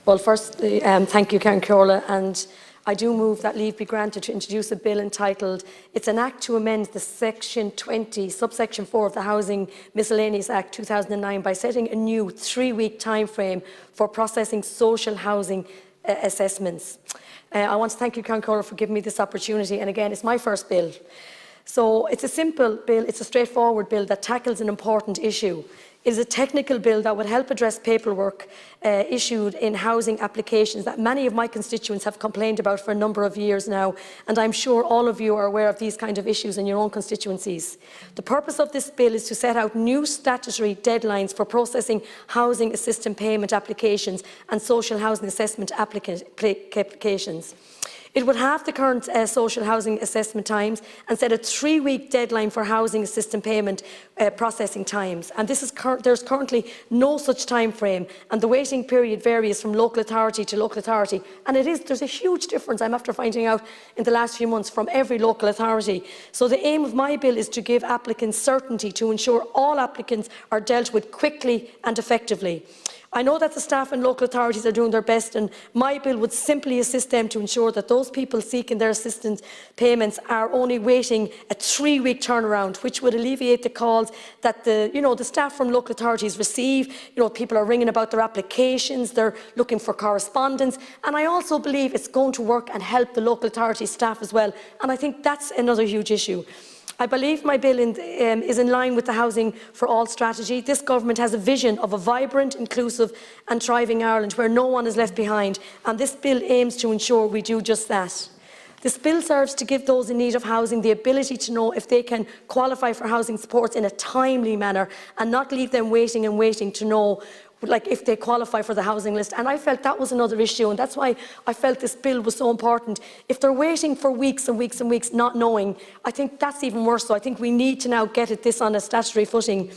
Well, firstly, thank you, Karen Ceola, and I do move that leave be granted to introduce a bill entitled "It's an Act to amend the Section 20, subsection 4 of the Housing Miscellaneous Act 2009 by setting a new 3-week time frame for processing social housing assessments." I want to thank you, Karen Ceola, for giving me this opportunity, and again, it's my first bill. So it's a simple bill, it's a straightforward bill that tackles an important issue. It is a technical bill that would help address paperwork issued in housing applications that many of my constituents have complained about for a number of years now, and I'm sure all of you are aware of these kind of issues in your own constituencies. The purpose of this bill is to set out new statutory deadlines for processing housing assistance payment applications and social housing assessment applications. It would halve the current social housing assessment times and set a 3-week deadline for housing assistance payment processing times. And there's currently no such time frame, and the waiting period varies from local authority to local authority. And there's a huge difference, I'm after finding out in the last few months, from every local authority. So the aim of my bill is to give applicants certainty to ensure all applicants are dealt with quickly and effectively. I know that the staff and local authorities are doing their best, and my bill would simply assist them to ensure that those people seeking their assistance payments are only waiting a 3-week turnaround, which would alleviate the calls that the staff from local authorities receive. People are ringing about their applications, they're looking for correspondence, and I also believe it's going to work and help the local authority staff as well, and I think that's another huge issue. I believe my bill is in line with the Housing for All strategy. This government has a vision of a vibrant, inclusive and thriving Ireland where no one is left behind, and this bill aims to ensure we do just that. This bill serves to give those in need of housing the ability to know if they can qualify for housing supports in a timely manner and not leave them waiting and waiting to know if they qualify for the housing list. And I felt that was another issue, and that's why I felt this bill was so important. If they're waiting for weeks and weeks and weeks not knowing, I think that's even worse. So I think we need to now get this on a statutory footing.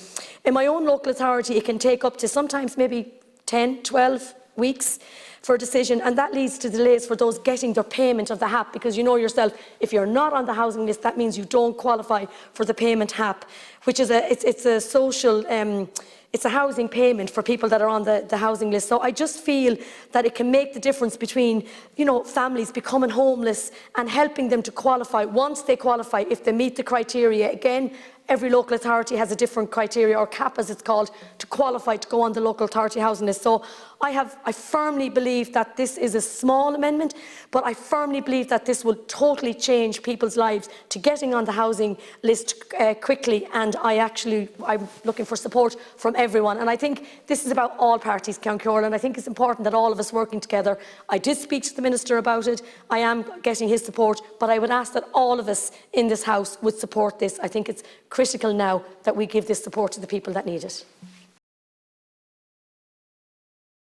In my own local authority, it can take up to sometimes maybe 10, 12 weeks for a decision, and that leads to delays for those getting their payment of the HAP, because you know yourself, if you're not on the housing list, that means you don't qualify for the payment HAP, which is a social it's a housing payment for people that are on the housing list. So I just feel that it can make the difference between, families becoming homeless and helping them to qualify. Once they qualify, if they meet the criteria, again, every local authority has a different criteria, or CAP as it's called, to qualify to go on the local authority housing list. So I firmly believe that this is a small amendment, but I firmly believe that this will totally change people's lives to getting on the housing list quickly, and I'm looking for support from everyone. And I think this is about all parties, Count Ceola, and I think it's important that all of us working together. I did speak to the Minister about it. I am getting his support, but I would ask that all of us in this House would support this. I think it's critical now that we give this support to the people that need it.